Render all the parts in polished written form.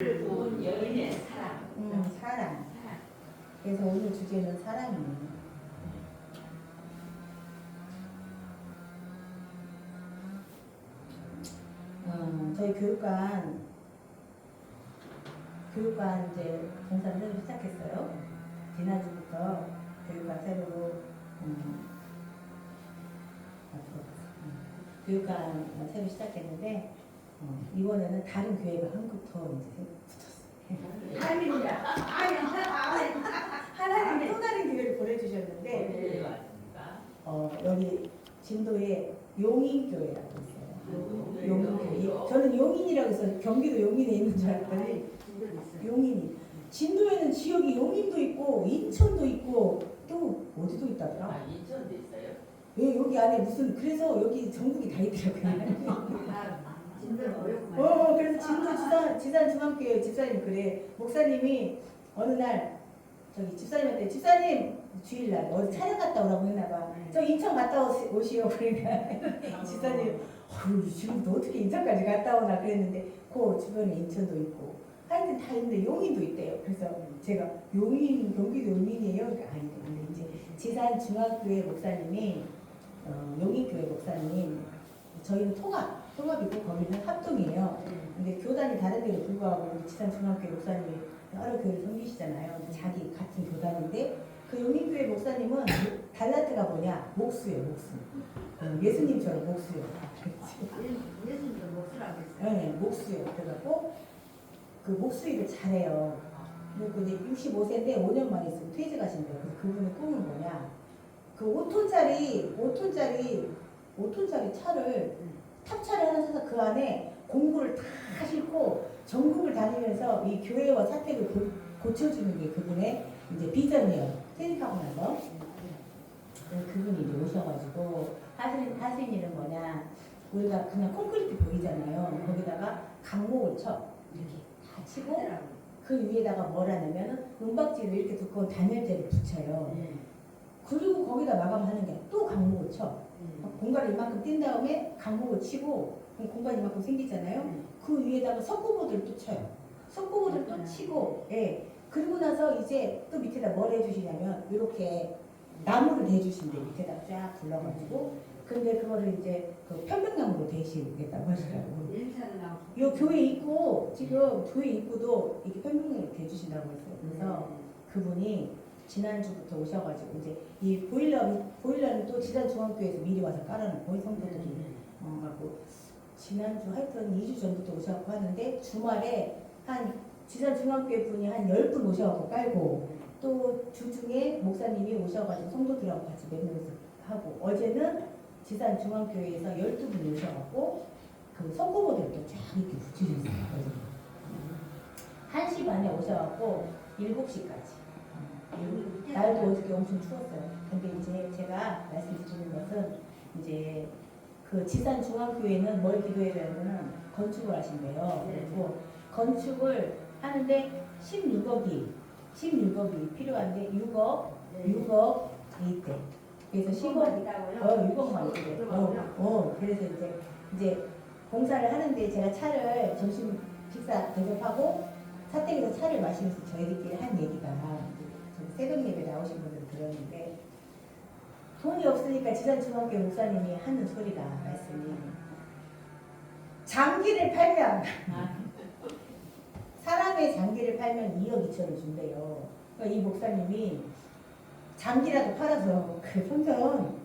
본 여인의 사랑. 사랑. 그래서 오늘 주제는 사랑이에요. 저희 교육관 이제 공사를 새로 시작했어요. 지난주부터 교육관 새로 교육관 새로 시작했는데 이번에는 다른 교회가 한 곳 더 이제 붙었어요. 하나님 또 다른 교회를 보내주셨는데 여기 진도에 용인교회라고 있어요. 용인교회. 저는 용인이라고 해서 경기도 용인에 있는 줄 알았더니 용인이. 진도에는 지역이 용인도 있고 인천도 있고 또 어디도 있다더라. 인천도 있어요? 예, 여기 안에 무슨 그래서 여기 전국이 다 있더라고요. 그래서 진도 지산 중앙교회 집사님 그래. 목사님이 어느 날 저기 집사님한테 집사님 주일날 어디 촬영 갔다 오라고 했나봐. 저 인천 갔다 오시오. 그러니까 집사님 지금도 어떻게 인천까지 갔다 오나 그랬는데 그 주변에 인천도 있고 하여튼 다 있는데 용인도 있대요. 그래서 제가 용인 경기도 용인이에요. 그러니까 아니 근데 이제 지산 중앙교회 목사님이 용인교회 목사님 저희는 통합이고 거기는 합동이에요. 근데 교단이 다른 데로 불구하고 우리 지산 중앙교회 목사님이 여러 교회를 섬기시잖아요. 자기 같은 교단인데 그 용인교회 목사님은 달란트가 뭐냐? 목수예요, 목수. 예수님처럼 목수예요. 예수님도 목수라고 했어요. 네, 목수예요. 그래갖고 그 목수 일을 잘해요. 그리고 이제 65세인데 5년 만에 있으면 퇴직하신대요. 그래서 그분의 꿈은 뭐냐? 그 5톤짜리 차를 탑차를 하나 사서 그 안에 공구를 다 싣고 전국을 다니면서 이 교회와 사택을 고쳐주는 게 그분의 이제 비전이에요. 퇴직하고 나서. 그분이 이제 오셔가지고 하신 일은 뭐냐? 우리가 그냥 콘크리트 벽이잖아요. 거기다가 강목을 쳐. 이렇게 다 치고 그 위에다가 뭘 하냐면은 은박지를 이렇게 두꺼운 단열재를 붙여요. 그리고 거기다 마감하는 게 또 강목을 쳐. 공간을 이만큼 뛴 다음에 강목을 치고 그럼 공간이 이만큼 생기잖아요. 그 위에다가 석고보드를 또 쳐요. 석고보드를 또 치고, 예. 그리고 나서 이제 또 밑에다 뭘 해주시냐면 이렇게 나무를 대주신대. 밑에다 쫙 불러가지고. 근데 그거를 이제 그 편백나무로 대시겠다고 하시더라고요. 이 교회 입구 지금 교회 입구도 이렇게 편백나무로 대주신다고 했어요. 그래서 그분이 지난주부터 오셔가지고 이제 이 보일러는 또 지산 중앙교회에서 미리 와서 깔아놓고 성도들이 갖고 지난주 하여튼 2주 전부터 오셔갖고 하는데 주말에 한 지산 중앙교회 분이 한 10분 오셔갖고 깔고 또 주중에 목사님이 오셔가지고 성도들하고 같이 맺으면서 하고 어제는 지산 중앙교회에서 12분이 오셔갖고 그 석고보드를 또 쫙 이렇게 붙여주셨어요. 1시 반에 오셔갖고 7시까지. 날도 어저께 엄청 추웠어요. 근데 이제 제가 말씀드리는 것은 이제 그 지산 중앙교회는 뭘 기도해줘야되는 건축을 하신대요. 그리고 건축을 하는데 16억이 필요한데 6억이 있대. 그래서 10억, 6억만 있대. 그래서 이제 공사를 하는데 제가 차를 점심 식사 대접하고 사택에서 차를 마시면서 저희들끼리 한 얘기가 새벽 예배 나오신 분들 들었는데 돈이 없으니까 지산중앙교회 목사님이 하는 소리가 말씀이 장기를 팔면 사람의 장기를 팔면 2억 2천을 준대요. 그러니까 이 목사님이 장기라도 팔아서 그 성전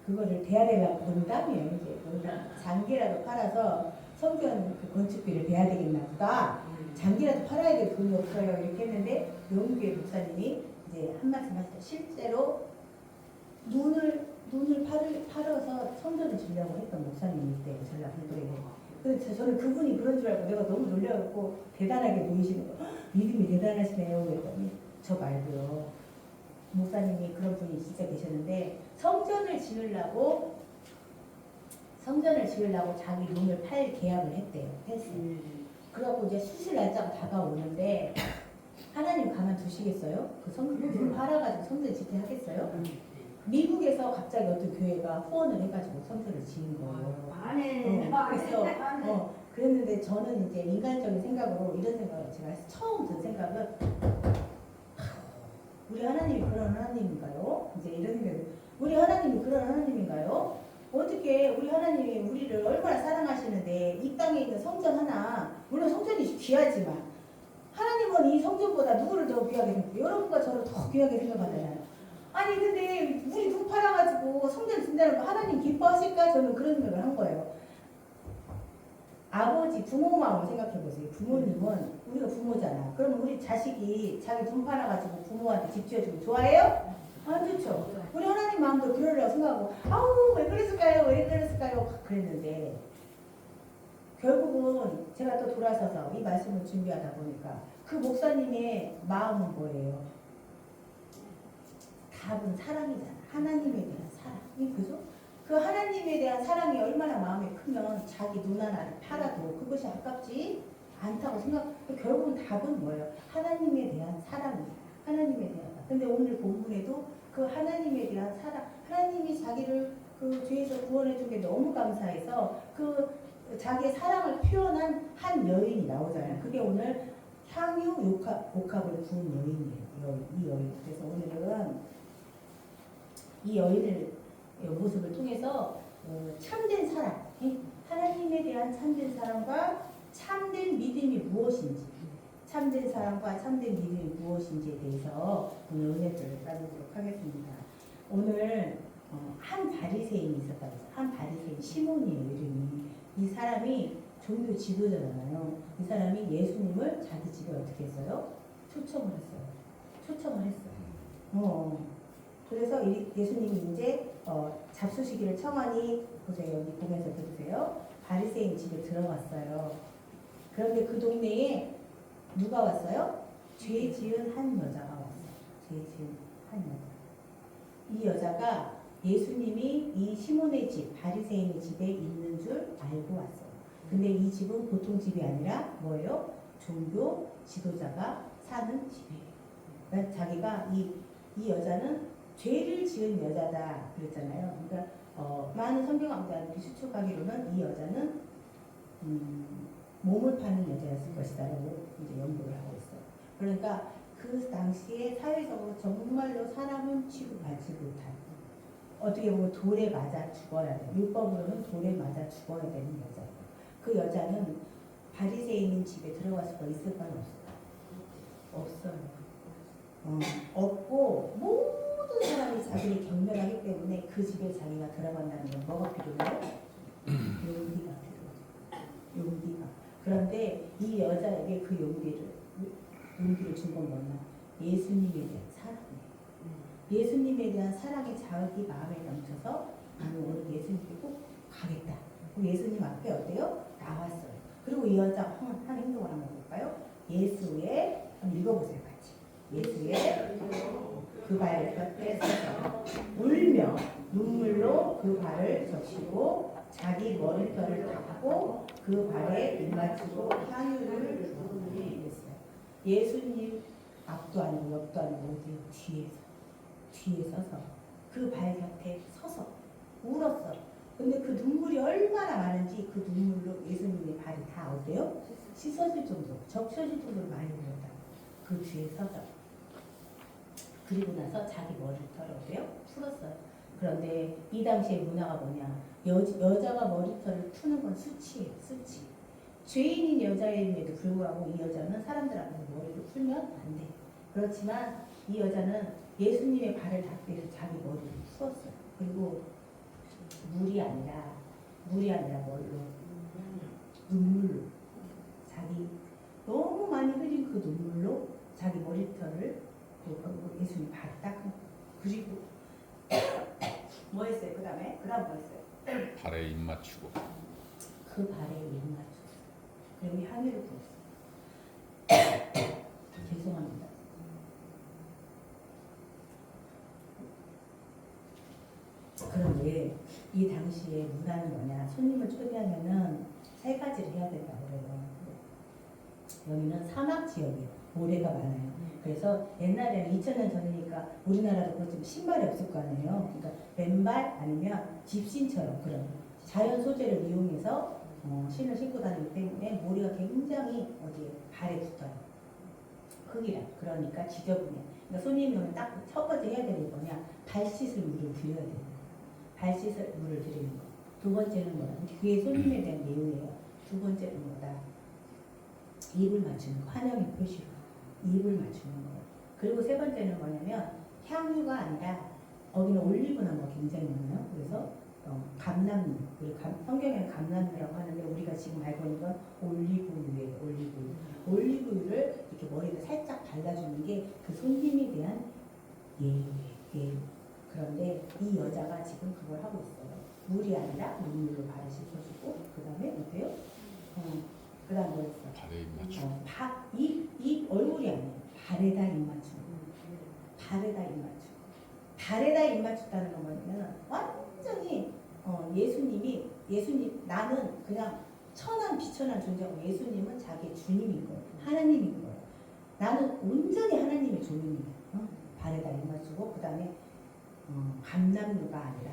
그거를 대야되려고 농담이에요. 이제 농담. 장기라도 팔아서 성전 그 건축비를 대야 되겠나 보다. 장기라도 팔아야 될 돈이 없어요. 이렇게 했는데 용교회 목사님이 이제 한 말씀 하시죠. 실제로 눈을 팔아서 성전을 주려고 했던 목사님이 있대요. 전라북도에. 그래서 저는 그분이 그런 줄 알고 내가 너무 놀라갖고 대단하게 보이시는 거. 믿음이 대단하시네요. 그랬더니 저 말고요. 목사님이 그런 분이 진짜 계셨는데 성전을 지으려고 자기 눈을 팔 계약을 했대요. 했어요. 그래갖고 이제 수술 날짜가 다가오는데 하나님 가만두시겠어요? 그 성전을 팔아가지고 성전 짓게 하겠어요? 미국에서 갑자기 어떤 교회가 후원을 해가지고 성전을 지은 거예요. 그래서 그랬는데 저는 이제 인간적인 생각으로 이런 생각을 제가 처음 든 생각은 우리 하나님이 그런 하나님인가요? 이제 이런 생각이 우리 하나님이 그런 하나님인가요? 어떻게 우리 하나님이 우리를 얼마나 사랑하시는데 이 땅에 있는 성전 하나 물론 성전이 귀하지만 하나님은 이 성전보다 누구를 더 귀하게 생각해요? 여러분과 저를 더 귀하게 생각하잖아요. 아니 근데 우리 눈 팔아가지고 성전 진다는 거 하나님 기뻐하실까? 저는 그런 생각을 한 거예요. 아버지 부모 마음을 생각해 보세요. 부모님은 우리가 부모잖아. 그럼 우리 자식이 자기 돈 팔아가지고 부모한테 집 지어주고 좋아해요? 안 좋죠. 우리 하나님 마음도 그러려고 생각하고 아우 왜 그랬을까요? 왜 그랬을까요? 그랬는데 결국은 제가 또 돌아서서 이 말씀을 준비하다 보니까 그 목사님의 마음은 뭐예요? 답은 사랑이잖아. 하나님에 대한 사랑. 그죠? 그 하나님에 대한 사랑이 얼마나 마음에 크면 자기 눈 하나를 팔아도 그것이 아깝지 않다고 생각. 결국은 답은 뭐예요? 하나님에 대한 사랑이에요. 하나님에 대한 사랑. 근데 오늘 본문에도 그 하나님에 대한 사랑, 하나님이 자기를 그 죄에서 구원해준 게 너무 감사해서 그 자기의 사랑을 표현한 한 여인이 나오잖아요. 그게 오늘 향유 복합을 부은 여인이에요. 이 여인. 그래서 오늘은 이 여인을 모습을 통해서 참된 사랑, 하나님에 대한 참된 사랑과 참된 믿음이 무엇인지, 참된 사랑과 참된 믿음이 무엇인지에 대해서 오늘 은혜를 나누도록 하겠습니다. 오늘 한 바리새인이 있었다고 해서 한 바리새인 시몬이에요. 이름이. 이 사람이 종교 지도자잖아요. 이 사람이 예수님을 자기 집에 어떻게 했어요? 초청을 했어요. 초청을 했어요. 그래서 예수님이 이제 잡수시기를 청하니 보세요. 여기 보면서 들으세요. 바리새인 집에 들어갔어요. 그런데 그 동네에 누가 왔어요? 죄 지은 한 여자가 왔어요. 죄 지은 한 여자. 이 여자가 예수님이 이 시몬의 집, 바리새인의 집에 있는 줄 알고 왔어요. 근데 이 집은 보통 집이 아니라 뭐예요? 종교 지도자가 사는 집이에요. 그러니까 자기가 이 여자는 죄를 지은 여자다 그랬잖아요. 그러니까 많은 성경학자들이 추측하기로는 이 여자는 몸을 파는 여자였을 것이다라고 이제 연구를 하고 있어요. 그러니까 그 당시에 사회적으로 정말로 사람은 취급받지 못한 어떻게 보면 돌에 맞아 죽어야 돼. 율법으로는 돌에 맞아 죽어야 되는 여자예요. 그 여자는 바리새인 집에 들어갈 수가 있을까요? 없어요. 없고 모든 사람이 자기를 경멸하기 때문에 그 집에 자기가 들어간다는 건 뭐가 필요해요? 용기가 필요해요. 용기가. 그런데 이 여자에게 그 용기를 준 건 뭐냐? 예수님에 대한 사랑이에요. 예수님에 대한 사랑이 자기 마음에 넘쳐서 나는 오늘 예수님께 꼭 가겠다. 예수님 앞에 어때요? 나왔어요. 그리고 이 여자가 한 행동을 한번 볼까요? 예수의 한번 읽어보세요. 예수의 그 발 곁에 서서 울며 눈물로 그 발을 적시고 자기 머리털을 닦고 그 발에 입맞추고 향유를 부었어요. 예수님 앞도 아니고 옆도 아니고 뒤에 서서 그 발 곁에 서서 울었어. 근데 그 눈물이 얼마나 많은지 그 눈물로 예수님의 발이 다 어때요? 씻어질 정도, 적셔질 정도로 많이 울었다. 그 뒤에 서서. 그리고 나서 자기 머리털을 어때요? 풀었어요. 그런데 이 당시의 문화가 뭐냐? 여자가 머리털을 푸는 건 수치예요. 수치. 죄인인 여자임에도 불구하고 이 여자는 사람들 앞에서 머리를 풀면 안 돼. 그렇지만 이 여자는 예수님의 발을 닦기 위해서 자기 머리를 풀었어요. 그리고 물이 아니라 뭘로? 눈물로. 자기 너무 많이 흘린 그 눈물로 자기 머리털을 예수님 발을 닦은. 그리고 뭐 했어요? 그 다음 뭐 했어요? 발에 입 맞추고. 그 발에 입 맞췄어요. 그리고 향유를 부었어요. 죄송합니다. 그런데 이 당시에 문화는 뭐냐? 손님을 초대하면은 세 가지를 해야 된다고 그래요. 여기는 사막 지역이에요. 모래가 많아요. 그래서 옛날에는 2000년 전이니까 우리나라도 그렇지만 신발이 없을 거 아니에요. 그러니까 맨발 아니면 집신처럼 그런 자연 소재를 이용해서 신을 신고 다니기 때문에 모리가 굉장히 어디에 발에 붙어요. 흙이라. 그러니까 지저분해. 그러니까 손님이 오면 딱 첫 번째 해야 되는 게 뭐냐? 발 씻을 물을 드려야 되는 거예요. 발 씻을 물을 드리는 거. 두 번째는 뭐야? 그게 손님에 대한 예우예요. 두 번째는 뭐다? 입을 맞추는 거. 환영의 표시로. 입을 맞추는 거. 그리고 세 번째는 뭐냐면 향유가 아니라 여기는 올리브나무가 굉장히 많아요. 그래서 감람류. 우리 성경에는 감람류라고 하는데 우리가 지금 알고 있는 건 올리브유예요. 올리브유. 올리브유를 이렇게 머리에 살짝 발라주는 게 그 손님에 대한 예의예요. 예의. 그런데 이 여자가 지금 그걸 하고 있어요. 물이 아니라 눈물로 발을 씻어주고 그 다음에 어때요? 그 다음 뭐 했어? 발에 입 맞추고. 이 얼굴이 아니에요. 발에다 입 맞추는 거. 발에다 입 맞추고. 발에다 입 맞췄다는 건 뭐냐면 완전히 예수님 나는 그냥 천한 비천한 존재고 예수님은 자기의 주님인 거예요. 하나님인 거예요. 나는 온전히 하나님의 종입니다. 발에다 입 맞추고 그 다음에 감람류가 아니라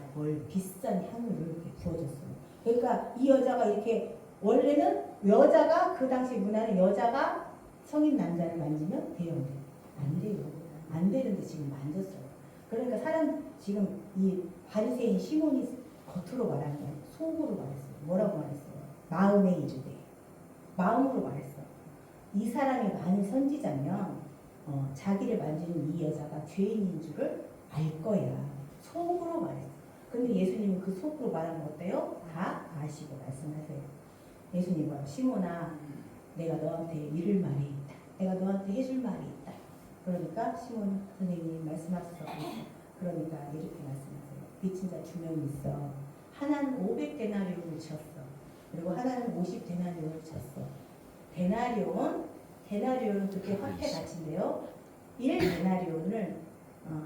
비싼 향유를 이렇게 부어줬어요. 그러니까 이 여자가 이렇게 원래는 여자가 그 당시 문화는 여자가 성인 남자를 만지면 돼요. 안 돼요. 안 되는데 지금 만졌어요. 그러니까 지금 이 바리새인 시몬이 겉으로 말하는 게 속으로 말했어요. 뭐라고 말했어요? 마음에 이르되. 마음으로 말했어. 이 사람이 만일 선지자면 자기를 만지는 이 여자가 죄인인 줄을 알 거야. 속으로 말했어. 근데 예수님은 그 속으로 말하는 거 어때요? 다 아시고 말씀하세요. 예수님 뭐야? 시몬아, 내가 너한테 이를 말이 있다. 내가 너한테 해줄 말이 있다. 그러니까 시몬 선생님이 말씀하셨어. 그러니까 이렇게 말씀하세요. 빚진 자 두 명이 있어. 하나는 500데나리온을 쳤어. 그리고 하나는 50데나리온을 쳤어. 데나리온 그때 화폐 가치인데요. 1데나리온을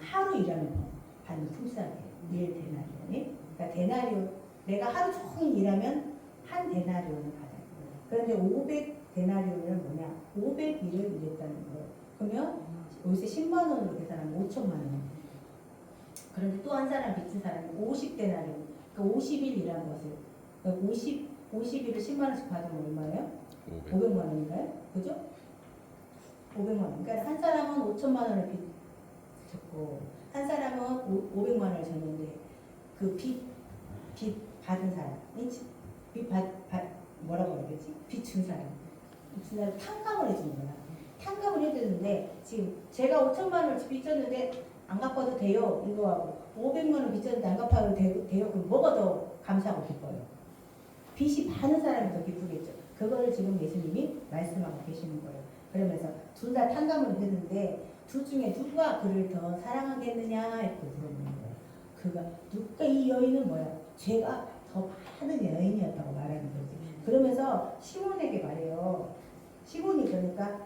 하루 일하면 받는 품삯이에요. 1데나리온이. 그러니까 데나리온 내가 하루 종일 일하면 한 데나리온을 받아요. 그런데 500데나리온은 뭐냐? 500일을 일했다는 거예요. 그러면 요새 10만 원으로 계산하면 5천만 원. 그런데 또 한 사람 빚진 사람이 50데나리온. 그러니까 50일 일한 것을. 그러니까 50일을 10만 원씩 받으면 얼마예요? 500만 원인가요? 그죠? 500만 원. 그러니까 한 사람은 5천만 원을 빚졌고 한 사람은 500만 원을 졌는데 그 빚 받은 사람, 뭐라고 그러겠지? 빚 준 사람 탕감을 해주는 거야. 탕감을 해주는데 지금 제가 5천만 원을 빚졌는데 안 갚아도 돼요. 이거하고 500만 원 빚졌는데 안 갚아도 돼요. 그럼 뭐가 더 감사하고 기뻐요? 빚이 많은 사람이 더 기쁘겠죠. 그거를 지금 예수님이 말씀하고 계시는 거예요. 그러면서 둘 다 탕감을 했는데 둘 중에 누가 그를 더 사랑하겠느냐 이렇게 물어보는 거예요. 누가 이 여인은 뭐야? 죄가 더 많은 여인이었다고 말하는 거지. 그러면서 시몬에게 말해요. 시몬이 그러니까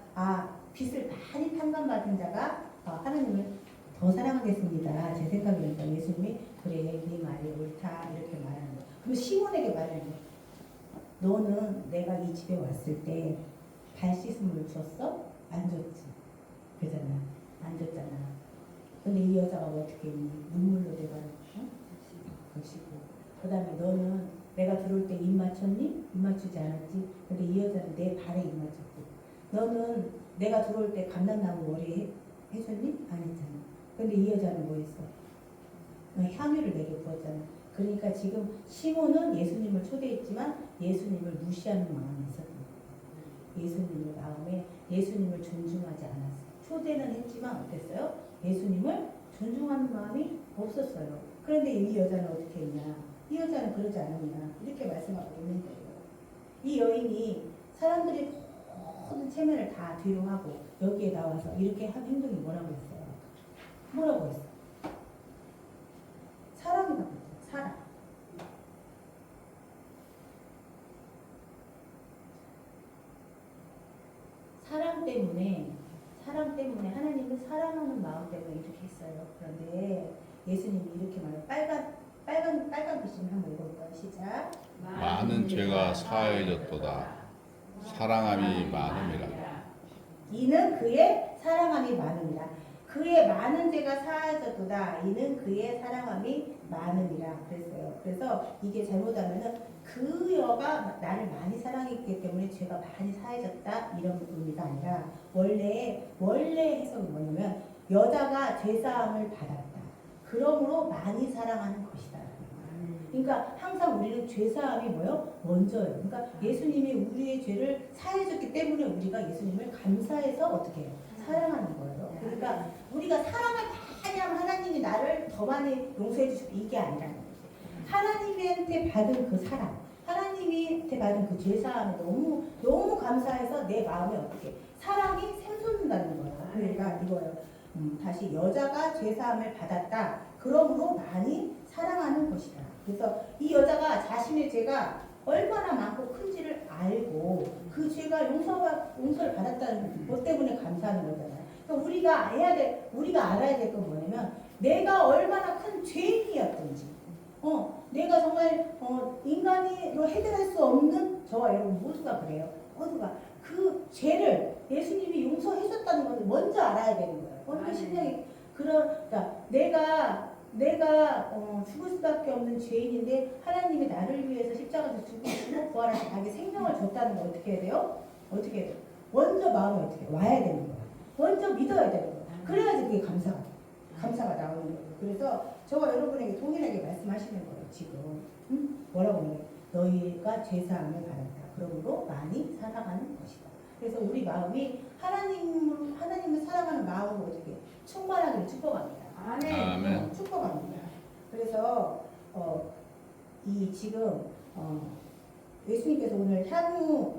빚을 많이 탕감받은 자가 하나님을 더 사랑하겠습니다. 제 생각이니까 예수님이 그래 네 말이 옳다 이렇게 말하는 거예요. 그럼 시몬에게 말하는 거예요. 너는 내가 이 집에 왔을 때 발 씻음을 줬어? 안 줬지. 그잖아. 안 줬잖아. 근데 이 여자가 어떻게 했니? 눈물로 내가 그시고 그 다음에 너는 내가 들어올 때 입 맞췄니? 입 맞추지 않았지. 근데 이 여자는 내 발에 입 맞췄고 너는 내가 들어올 때 감람나무 머리에 해줬니? 안 했잖아. 근데 이 여자는 뭐 했어? 향유를 내게 부었잖아. 그러니까 지금 시몬은 예수님을 초대했지만 예수님을 무시하는 마음이 있었던 거예요. 예수님의 마음에 예수님을 존중하지 않았어요. 초대는 했지만 어땠어요? 예수님을 존중하는 마음이 없었어요. 그런데 이 여자는 어떻게 했냐? 이 여자는 그러지 않았냐? 이렇게 말씀하고 있는 거예요. 이 여인이 사람들이 모든 체면을 다 뒤로 하고 여기에 나와서 이렇게 한 행동이 뭐라고 했어요? 뭐라고 했어? 사랑이라고 했어요. 사랑. 사랑 때문에 하나님은 사랑하는 마음 때문에 이렇게 했어요. 그런데 예수님이 이렇게 말해요. 빨간 글씨를 한번 읽어볼까요? 시작. 많은 죄가 사하여졌도다. 사랑함이 많음이라. 이는 그의 사랑함이 많음이라. 그의 많은 죄가 사하여졌도다. 이는 그의 사랑함이 많음이라 그랬어요. 그래서 이게 잘못하면은 그 여가 나를 많이 사랑했기 때문에 죄가 많이 사해졌다 이런 의미가 아니라 원래 해석은 뭐냐면 여자가 죄사함을 받았다. 그러므로 많이 사랑하는 것이다. 그러니까 항상 우리는 죄사함이 뭐요? 먼저예요. 그러니까 예수님이 우리의 죄를 사해줬기 때문에 우리가 예수님을 감사해서 어떻게 해요? 사랑하는 거예요. 그러니까 우리가 사랑을 많이 하면 하나님이 나를 더 많이 용서해 주시고 이게 아니라는 거죠. 하나님한테 받은 그 사랑, 하나님한테 받은 그 죄사함에 너무 감사해서 내 마음에 어떻게 사랑이 샘솟는다는 거예요. 그러니까 이거예요. 다시 여자가 죄사함을 받았다. 그러므로 많이 사랑하는 것이다. 그래서 이 여자가 자신의 죄가 얼마나 많고 큰지를 알고 그 죄가 용서를 받았다는 것 때문에 감사하는 거잖아요. 그러니까 우리가 알아야 될 건 뭐냐면 내가 얼마나 큰 죄인이었던지, 내가 정말 인간으로 해결할 수 없는 저와 여러분 모두가 그래요. 모두가 그 죄를 예수님이 용서해줬다는 것을 먼저 알아야 되는 거예요. 먼저 신령이 그러니까 내가 죽을 수밖에 없는 죄인인데 하나님이 나를 위해서 십자가에서 죽으시고 부활하셔서 자기 생명을 줬다는 걸 어떻게 해야 돼요? 어떻게 해야 돼요? 먼저 마음에 어떻게 와야 되는 거예요. 먼저 믿어야 되는 거예요. 그래야지 그게 감사가 나오는 거예요. 그래서 저와 여러분에게 동일하게 말씀하시는 거예요. 지금 뭐라고 하는 거예요? 너희가 죄사함을 받았다. 그러므로 많이 사랑하는 것이다. 그래서 우리 마음이 하나님을 사랑하는 마음으로 어떻게 충만하기를 축복합니다. 아멘. 축복합니다. 그래서 이 지금 예수님께서 오늘 향유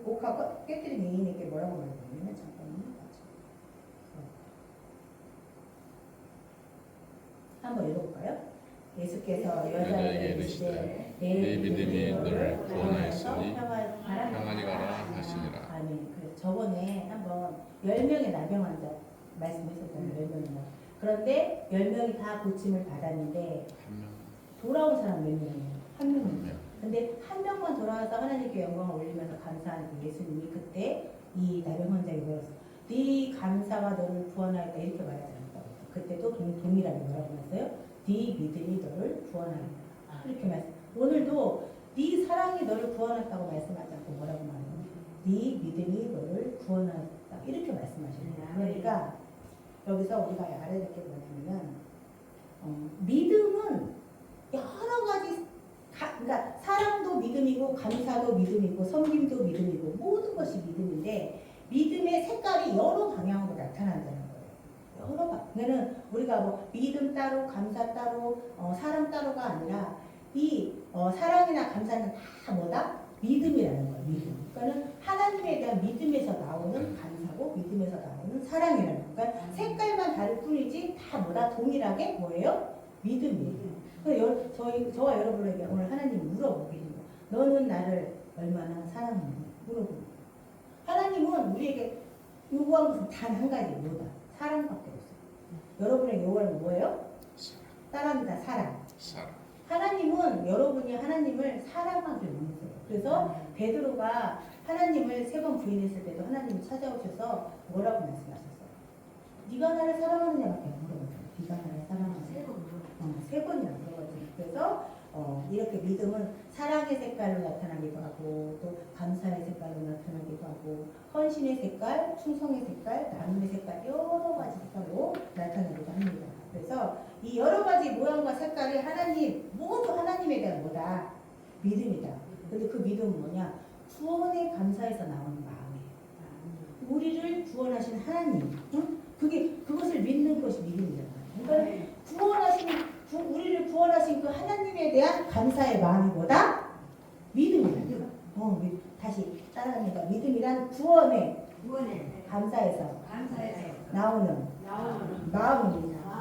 옥화 깨뜨린 여인에게 뭐라고 말했냐면 잠깐만요. 한번 읽어볼까요? 예수께서 여자에게 이르시되 내 믿음이 너를 구원하였으니 평안히 가라 하시니라. 아멘. 그래서 저번에 한번 10명의 나병 환자 말씀하셨잖아요. 10명이 그런데 10명이 다 고침을 받았는데 돌아온 사람 몇 명이에요? 한 명이에요. 근데 한 명만 돌아와서 하나님께 영광을 올리면서 감사하는 예수님이 그때 이 나병 환자에게 물었어. 네 감사가 너를 구원하였다 이렇게 말하지 않았다고. 그때도 동일하게 뭐라고 했어요? 네 믿음이 너를 구원하였다. 이렇게 말씀. 오늘도 네 사랑이 너를 구원했다고 말씀하지 않고 뭐라고 말해요? 네 믿음이 너를 구원하였다. 이렇게 말씀하시는 거예요. 그러니까 여기서 우리가 알아야 될 게 뭐냐면 믿음은 여러 가지 그러니까 사랑도 믿음이고 감사도 믿음이고 섬김도 믿음이고 모든 것이 믿음인데 믿음의 색깔이 여러 방향으로 나타난다는 거예요. 여러 방. 그러니까 우리가 뭐 믿음 따로 감사 따로 사랑 따로가 아니라 이 사랑이나 감사는 다 뭐다? 믿음이라는 거예요. 믿음. 그러니까는 하나님에 대한 믿음에서 나오는 감사고 믿음에서 나오는 사랑이라는 거예요. 그러니까 색깔만 다를 뿐이지 다 뭐다? 동일하게 뭐예요? 믿음이에요. 그래서 저와 여러분에게 오늘 하나님이 물어보기는 거예요. 너는 나를 얼마나 사랑하니? 물어보는 거예요. 하나님은 우리에게 요구한 것은 단 한 가지 뭐다? 사랑밖에 없어요. 여러분에게 요구하는 건 뭐예요? 따라합니다. 사랑. 하나님은 여러분이 하나님을 사랑하기를 원했어요. 그래서 베드로가 하나님을 3번 부인했을 때도 하나님이 찾아오셔서 뭐라고 말씀하셨어요? 네가 나를 사랑하느냐밖에 안 물어봤어요. 네가 나를 사랑하느냐. 3번이나 물어봤어요. 그래서 이렇게 믿음은 사랑의 색깔로 나타나기도 하고 또 감사의 색깔로 나타나기도 하고 헌신의 색깔, 충성의 색깔, 나눔의 색깔 여러 가지 색깔로 나타나기도 합니다. 그래서 이 여러 가지 모양과 색깔이 모두 하나님에 대한 뭐다? 믿음이다. 근데 그 믿음은 뭐냐? 구원에 감사해서 나오는 마음이에요. 우리를 구원하신 하나님, 그것을 믿는 것이 믿음이잖아요. 그러니까 우리를 구원하신 그 하나님에 대한 감사의 마음이 뭐다? 믿음이다. 다시 따라합니다. 믿음이란 구원에 감사해서 나오는 마음입니다.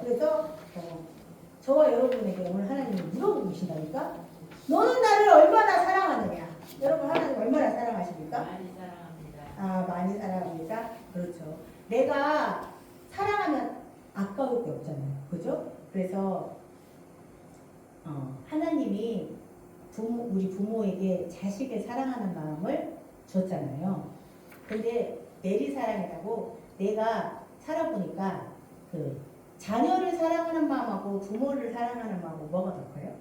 그래서 저와 여러분에게 오늘 하나님이 물어보고 계신다니까? 너는 나를 얼마나 사랑하느냐? 여러분 하나님 얼마나 사랑하십니까? 많이 사랑합니다. 많이 사랑합니다. 그렇죠. 내가 사랑하면 아까울 게 없잖아요. 그죠? 그래서 하나님이 우리 부모에게 자식을 사랑하는 마음을 줬잖아요. 근데 내리사랑이라고 내가 살아보니까 그 자녀를 사랑하는 마음하고 부모를 사랑하는 마음하고 뭐가 더 커요?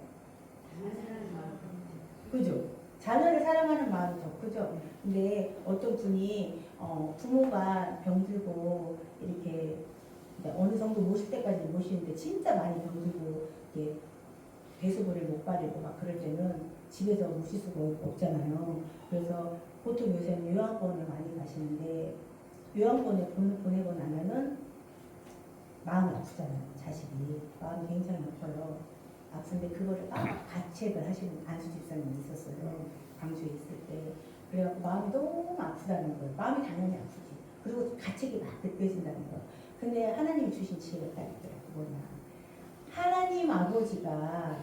그죠? 자녀를 사랑하는 마음이 더 크죠? 근데 어떤 분이 부모가 병들고 이렇게 어느 정도 모실 때까지 모시는데 진짜 많이 병들고 이렇게 배수부를 못 가리고 막 그럴 때는 집에서 모실 수가 없잖아요. 그래서 보통 요새는 요양원을 많이 가시는데 요양원에 보내고 나면은 마음이 아프잖아요. 자식이 마음이 굉장히 아파요. 아픈데 그거를 가책을 하시는 안수 집사님이 있었어요. 광주에 있을 때. 그래갖고 마음이 너무 아프다는 거예요. 마음이 당연히 아프지. 그리고 가책이 막 느껴진다는 거예요. 근데 하나님이 주신 지혜가 딱 있더라고. 뭐냐. 하나님 아버지가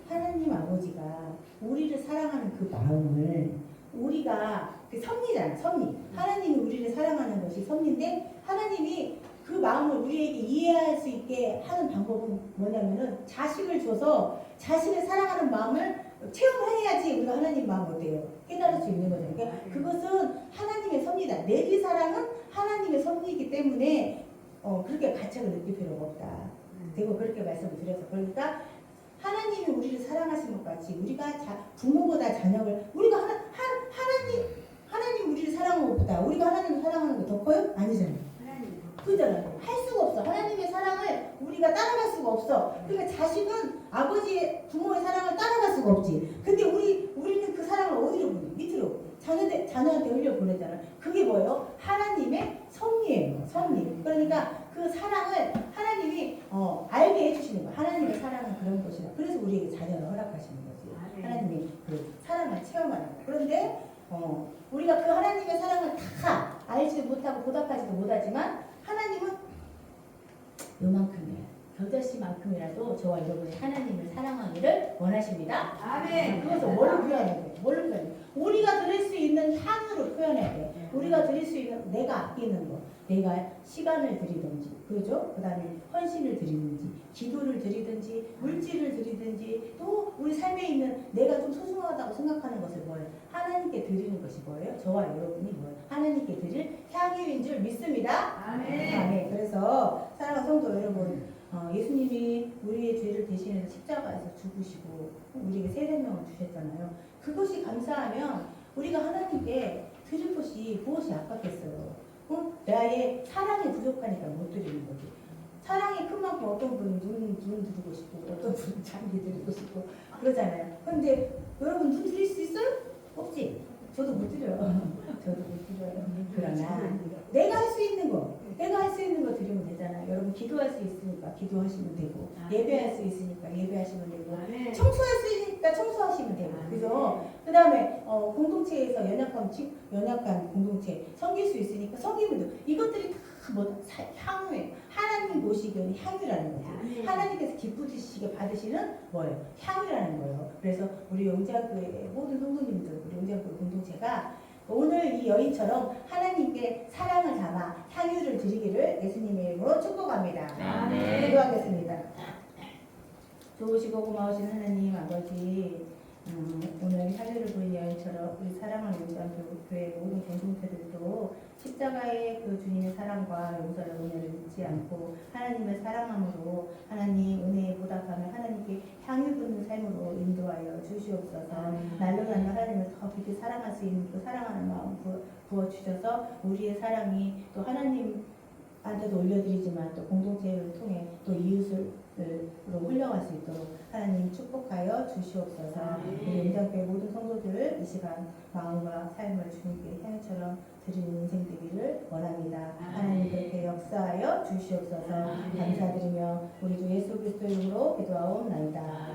하나님 아버지가 우리를 사랑하는 그 마음을 우리가 그 섭리잖아. 섭리. 하나님이 우리를 사랑하는 것이 섭리인데 하나님이 그 마음을 우리에게 이해할 수 있게 하는 방법은 뭐냐면은 자식을 줘서 자식을 사랑하는 마음을 체험해야지 우리가 하나님 마음 어때요? 깨달을 수 있는 거잖아요. 그러니까 그것은 하나님의 섭리다. 내리 사랑은 하나님의 섭리이기 때문에 그렇게 가책을 느낄 필요가 없다. 되고 그렇게 말씀을 드려서 그러니까 하나님이 우리를 사랑하신 것 같이 우리가 부모보다 자녀를 우리가 하나님 우리를 사랑하는 것보다 우리가 하나님을 사랑하는 게 더 커요? 아니잖아요. 그잖아요. 할 수가 없어. 하나님의 사랑을 우리가 따라갈 수가 없어. 그러니까 자식은 아버지의 부모의 사랑을 따라갈 수가 없지. 근데 우리는 그 사랑을 어디로 보내? 밑으로. 자녀한테 흘려 보내잖아. 그게 뭐예요? 하나님의 섭리예요. 섭리. 그러니까 그 사랑을 하나님이 알게 해주시는 거야. 하나님의 사랑은 그런 것이다. 그래서 우리에게 자녀를 허락하시는 거지. 하나님이 그 사랑을 체험하는 거야. 그런데 우리가 그 하나님의 사랑을 다 알지도 못하고 보답하지도 못하지만 하나님은 요만큼이에요. 겨자씨만큼이라도 저와 여러분이 하나님을 사랑하기를 원하십니다. 아멘. 그래서 뭘로 표현해야 돼? 뭘로 표현해? 우리가 드릴 수 있는 향으로 표현해야 돼. 우리가 드릴 수 있는 내가 아끼는 거, 내가 시간을 드리든지, 그죠? 그 다음에 헌신을 드리든지, 기도를 드리든지, 물질을 드리든지, 또 우리 삶에 있는 내가 좀 소중하다고 생각하는 것을 뭐예요? 하나님께 드리는 것이 뭐예요? 저와 여러분이 뭐예요? 하나님께 드릴 향유인 줄 믿습니다. 아멘. 아멘. 그래서 사랑하는 성도 여러분, 예수님이 우리의 죄를 대신해서 십자가에서 죽으시고 우리에게 새 생명을 주셨잖아요. 그것이 감사하면 우리가 하나님께 드릴 것이 무엇이 아깝겠어요. 나의 사랑이 부족하니까 못 드리는 거지. 사랑이 큰 만큼 어떤 분은 눈 드리고 싶고 어떤 분은 장기 드리고 싶고 그러잖아요. 그런데 여러분 눈 드릴 수 있어요? 없지. 저도 못 드려요. 저도 못 드려요. 그러나 내가 할 수 있는 거 드리면 되잖아요. 여러분 기도할 수 있으니까 기도하시면 되고 예배할 수 있으니까 예배하시면 되고 청소할 수 있으니까 청소하시면 되고 그죠? 그 다음에 공동체에서 연약한 공동체 섬길 수 있으니까 섬기면 되고 이것들이 다 향유예요. 하나님 보시기에는 향유라는 거죠. 하나님께서 기쁘시게 받으시는 뭐예요? 향유라는 거예요. 그래서 우리 영자교회 모든 성도님들 우리 영자교회 공동체가 오늘 이 여인처럼 하나님께 사랑을 담아 향유를 드리기를 예수님의 이름으로 축복합니다. 아멘. 기도하겠습니다. 좋으시고 고마우신 하나님 아버지, 오늘 향유를 보인 여인처럼 우리 사랑하는 영장교회 모든 공동체들도 십자가의 그 주님의 사랑과 용서를 은혜를 잊지 않고 하나님을 사랑함으로 하나님 은혜에 보답하며 하나님께 향유 붓는 삶으로 인도하여 주시옵소서. 날로 날로 하나님을 더 깊이 사랑할 수 있는 그 사랑하는 마음 부어주셔서 우리의 사랑이 또 하나님한테도 올려드리지만 또 공동체를 통해 또 이웃으로 흘러갈 수 있도록 하나님 축복하여 주시옵소서. 우리 영장교회 모든 성도들 이 시간 마음과 삶을 주님께 향처럼 드리는 인생 되기를 원합니다. 하나님 그렇게 역사하여 주시옵소서. 감사드리며 우리 주 예수 그리스도 이름으로 기도하옵나이다.